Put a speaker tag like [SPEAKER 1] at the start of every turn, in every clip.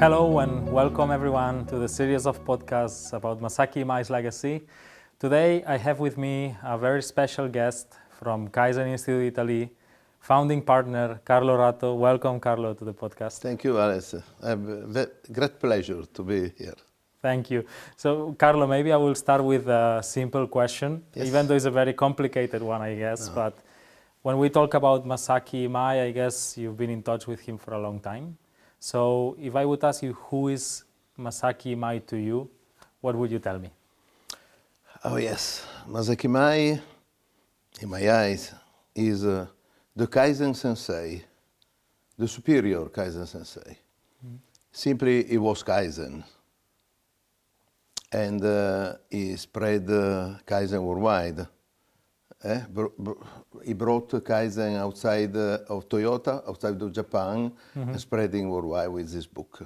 [SPEAKER 1] Hello and welcome everyone to the series of podcasts about Masaaki Imai's legacy. Today I have with me a very special guest from Kaizen Institute Italy, founding partner Carlo Ratto. Welcome, Carlo, to the podcast.
[SPEAKER 2] Thank you, Alice. I have a great pleasure to be here.
[SPEAKER 1] Thank you. So, Carlo, maybe I will start with a simple question,
[SPEAKER 2] Yes.
[SPEAKER 1] even though it's a very complicated one, I guess.
[SPEAKER 2] No.
[SPEAKER 1] But when we talk about Masaaki Imai, I guess you've been in touch with him for a long time. So, if I would ask you who is Masaaki Imai to you, what would you tell me?
[SPEAKER 2] Oh yes, Masaaki Imai, in my eyes, is the Kaizen Sensei, the superior Kaizen Sensei. Simply, he was Kaizen. And he spread Kaizen worldwide. He brought Kaizen outside of Toyota, outside of Japan, and spreading worldwide with this book.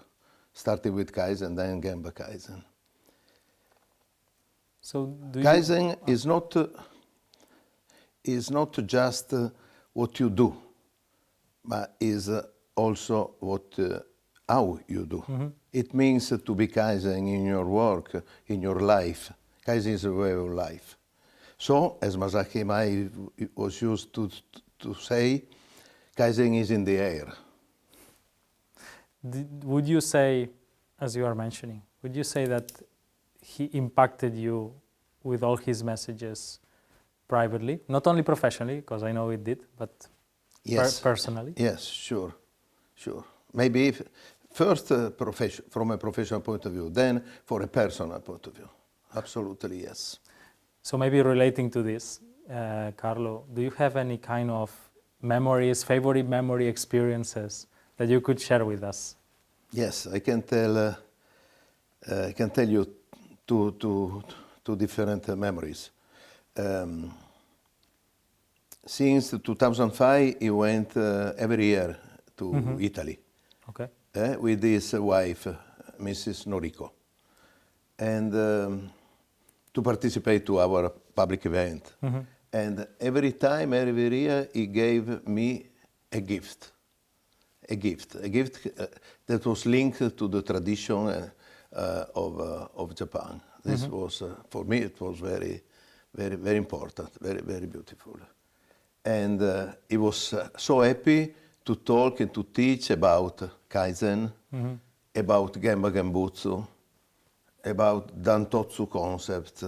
[SPEAKER 2] Starting with Kaizen, then Gemba Kaizen.
[SPEAKER 1] So,
[SPEAKER 2] Kaizen is not just what you do, but is also how you do. It means to be Kaizen in your work, in your life. Kaizen is a way of life. So, as Masaaki Imai was used to say, Kaizen is in the air.
[SPEAKER 1] Would you say, as you are mentioning, would you say that he impacted you with all his messages privately, not only professionally, because I know it did, but
[SPEAKER 2] Yes.
[SPEAKER 1] personally?
[SPEAKER 2] Yes, sure. Maybe first from a professional point of view, then for a personal point of view. Absolutely, yes.
[SPEAKER 1] So maybe relating to this, Carlo, do you have any kind of memories, favorite memory experiences that you could share with us?
[SPEAKER 2] Yes, I can tell you two different memories. Since 2005, he went every year to Italy.
[SPEAKER 1] Okay.
[SPEAKER 2] With his wife, Mrs. Noriko, and to participate to our public event. And every year, he gave me a gift that was linked to the tradition of Japan. This was, for me, it was very, very, very important, very, very beautiful. And he was so happy to talk and to teach about Kaizen, about Gemba Gembutsu, about Dantotsu concept,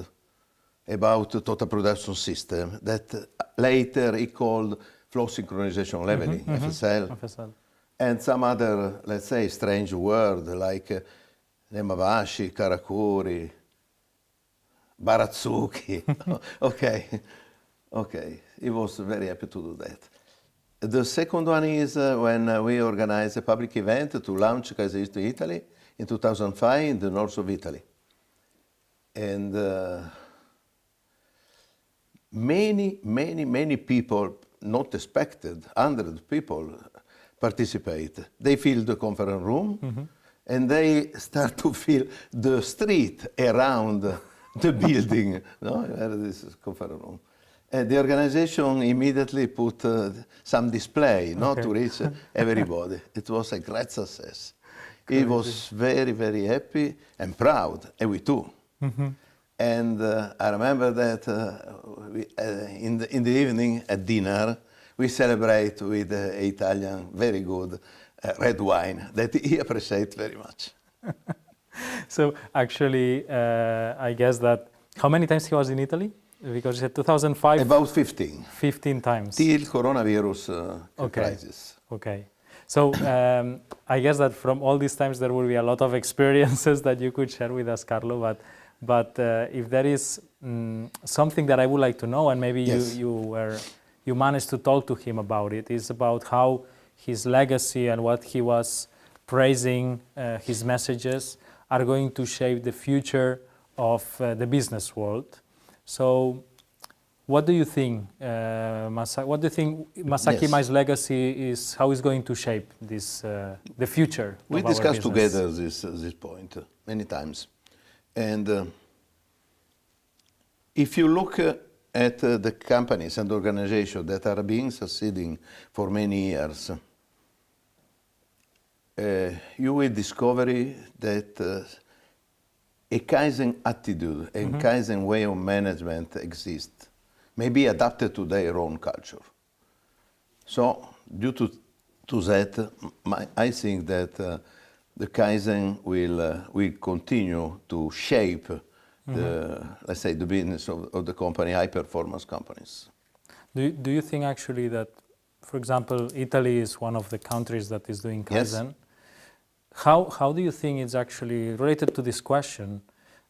[SPEAKER 2] about total production system that later he called flow synchronization leveling, FSL. And some other, let's say, strange word like Nemawashi, Karakuri, Baratsuki. Okay, he was very happy to do that. The second one is when we organized a public event to launch Kaizen Institute Italy in 2005 in the north of Italy. And many people, not expected, 100 people participate. They fill the conference room and they start to fill the street around the building, where this is conference room. And the organization immediately put some display, to reach everybody. It was a great success. He was very, very happy and proud, and we too. And I remember that in the evening at dinner, we celebrate with Italian, very good red wine that he appreciates very much.
[SPEAKER 1] So actually, I guess that, how many times he was in Italy? Because you said 2005?
[SPEAKER 2] About 15.
[SPEAKER 1] 15 times.
[SPEAKER 2] Till coronavirus crisis.
[SPEAKER 1] Okay. So I guess that from all these times there will be a lot of experiences that you could share with us, Carlo. But if there is something that I would like to know, and maybe
[SPEAKER 2] yes.
[SPEAKER 1] you managed to talk to him about it, is about how his legacy and what he was praising, his messages, are going to shape the future of the business world. So, what do you think, Masaaki Imai's legacy is? How is going to shape this the future?
[SPEAKER 2] We
[SPEAKER 1] of our
[SPEAKER 2] discussed
[SPEAKER 1] business?
[SPEAKER 2] together this point many times, and if you look at the companies and organizations that are being succeeding for many years, you will discover that a Kaizen attitude, a Kaizen way of management exists, maybe adapted to their own culture. So, due to that, I think that the Kaizen will continue to shape the, let's say, the business of the company, high-performance companies.
[SPEAKER 1] Do you think actually that, for example, Italy is one of the countries that is doing Kaizen?
[SPEAKER 2] Yes.
[SPEAKER 1] How do you think it's actually related to this question?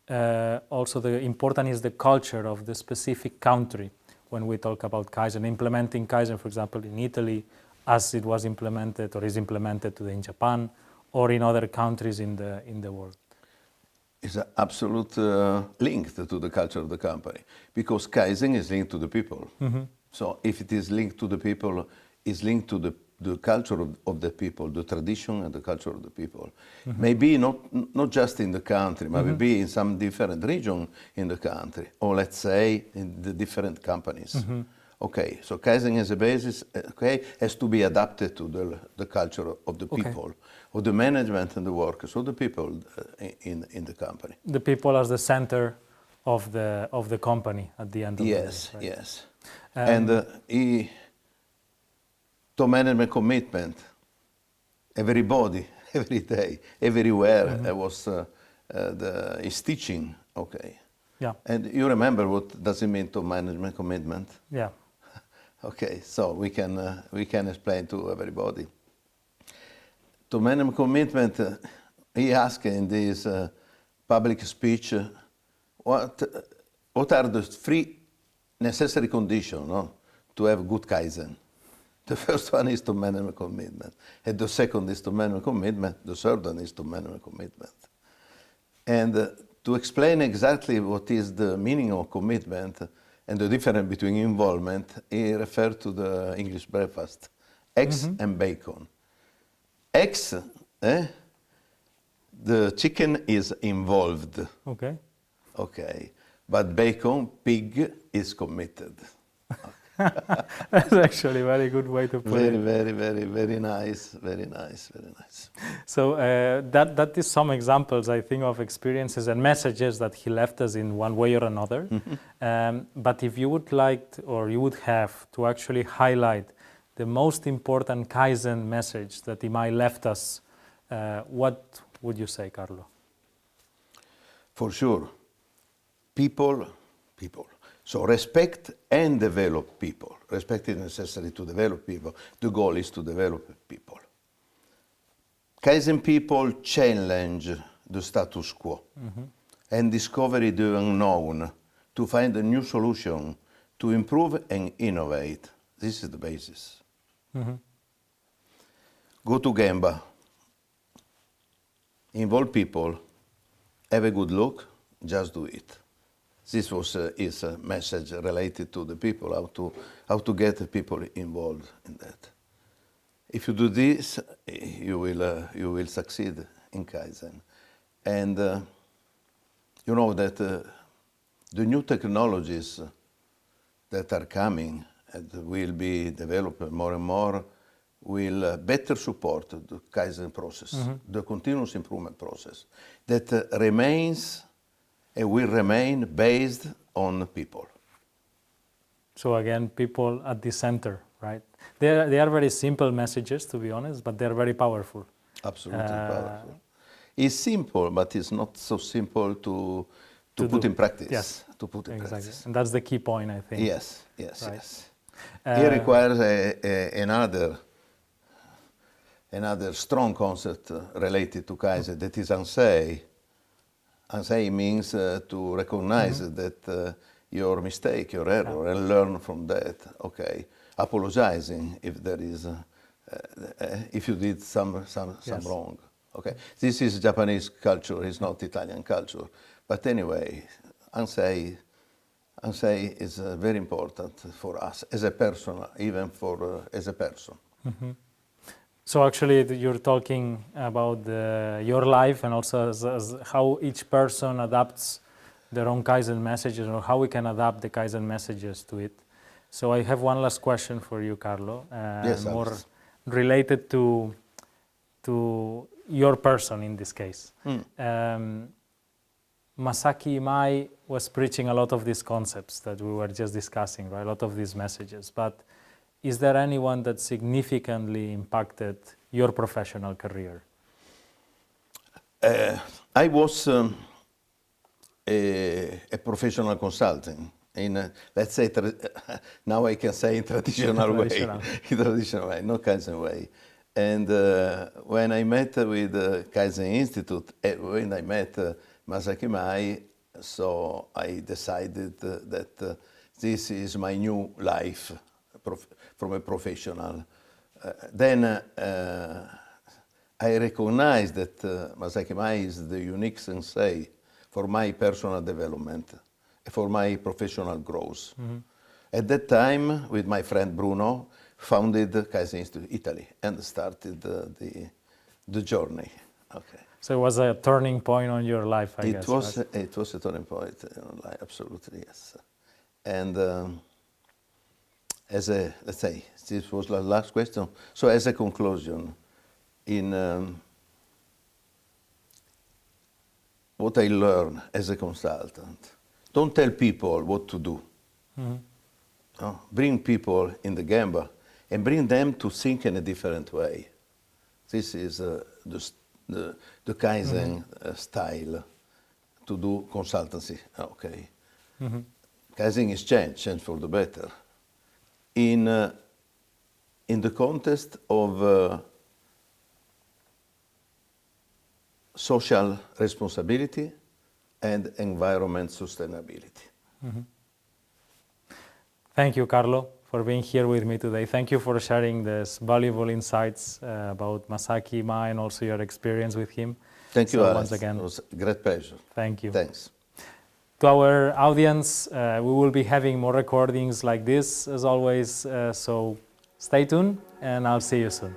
[SPEAKER 1] Also, the important is the culture of the specific country when we talk about Kaizen. Implementing Kaizen, for example, in Italy, as it was implemented or is implemented today in Japan or in other countries in the world.
[SPEAKER 2] It's an absolute link to the culture of the company, because Kaizen is linked to the people. So if it is linked to the people, it's linked to the culture of the people, the tradition and the culture of the people. Maybe not just in the country, maybe in some different region in the country, or let's say in the different companies. Okay, so Kaizen as a basis, has to be adapted to the culture of the people, of the management and the workers, of the people in the company.
[SPEAKER 1] The people as the center of the company at the end of the day. Right?
[SPEAKER 2] Yes. And to management commitment, everybody, every day, everywhere is teaching. Okay.
[SPEAKER 1] Yeah.
[SPEAKER 2] And you remember what does it mean to management commitment?
[SPEAKER 1] Yeah.
[SPEAKER 2] Okay, so we can explain to everybody. To management commitment, he asked in this public speech, what are the three necessary conditions to have good Kaizen? The first one is to management commitment, and the second is to management commitment, the third one is to management commitment. And to explain exactly what is the meaning of commitment and the difference between involvement, he referred to the English breakfast, eggs and bacon. Eggs, the chicken is involved. Okay, but bacon, pig, is committed.
[SPEAKER 1] That's actually a very good way to put it.
[SPEAKER 2] Very nice.
[SPEAKER 1] So that is some examples, I think, of experiences and messages that he left us in one way or another. But if you would like or you would have to actually highlight the most important Kaizen message that Imai left us, what would you say, Carlo?
[SPEAKER 2] For sure, people. So respect and develop people. Respect is necessary to develop people. The goal is to develop people. Kaizen people challenge the status quo and discover the unknown to find a new solution, to improve and innovate. This is the basis. Go to Gemba. Involve people. Have a good look. Just do it. This was his message related to the people, how to get the people involved in that. If you do this, you will succeed in Kaizen. And you know that the new technologies that are coming and will be developed more and more will better support the Kaizen process, the continuous improvement process that remains and will remain based on people.
[SPEAKER 1] So again, people at the center, right? They are very simple messages, to be honest, but they're very powerful.
[SPEAKER 2] Absolutely powerful. It's simple, but it's not so simple to put in practice.
[SPEAKER 1] Yes,
[SPEAKER 2] to put in
[SPEAKER 1] exactly.
[SPEAKER 2] practice.
[SPEAKER 1] And that's the key point, I think.
[SPEAKER 2] Yes.
[SPEAKER 1] Right.
[SPEAKER 2] It requires another strong concept related to Kaizen, that is Ansei. Ansei means to recognize that your mistake, your error, and learn from that. Okay, apologizing if there is, if you did some wrong. Okay, this is Japanese culture. It's not Italian culture. But anyway, Ansei is very important for us as a person, even for as a person.
[SPEAKER 1] So actually, you're talking about your life and also as how each person adapts their own Kaizen messages, or how we can adapt the Kaizen messages to it. So I have one last question for you, Carlo,
[SPEAKER 2] Yes,
[SPEAKER 1] more
[SPEAKER 2] Alex.
[SPEAKER 1] related to to your person in this case. Masaaki Imai was preaching a lot of these concepts that we were just discussing, right? A lot of these messages. But is there anyone that significantly impacted your professional career?
[SPEAKER 2] I was a professional consultant in, let's say, now I can say in traditional way, in traditional way, not Kaizen way. And when I met with Kaizen Institute, when I met Masaaki Imai, so I decided that this is my new life from a professional. Then I recognized that Masaaki Imai is the unique sensei for my personal development, for my professional growth. At that time, with my friend Bruno, founded Kaizen Institute Italy and started the journey. Okay.
[SPEAKER 1] So it was a turning point on your life, I guess.
[SPEAKER 2] It was a turning point in my life, absolutely, yes. And let's say, this was the last question. So as a conclusion, in what I learned as a consultant, don't tell people what to do. No? Bring people in the Gemba and bring them to think in a different way. This is the Kaizen style to do consultancy. Okay. Kaizen is change for the better. In the context of social responsibility and environment sustainability.
[SPEAKER 1] Thank you, Carlo, for being here with me today. Thank you for sharing these valuable insights about Masaaki Imai and also your experience with him.
[SPEAKER 2] Thank you, Alex.
[SPEAKER 1] Once again,
[SPEAKER 2] it was a great pleasure.
[SPEAKER 1] Thank you.
[SPEAKER 2] Thanks.
[SPEAKER 1] To our audience, we will be having more recordings like this, as always, so stay tuned, and I'll see you soon.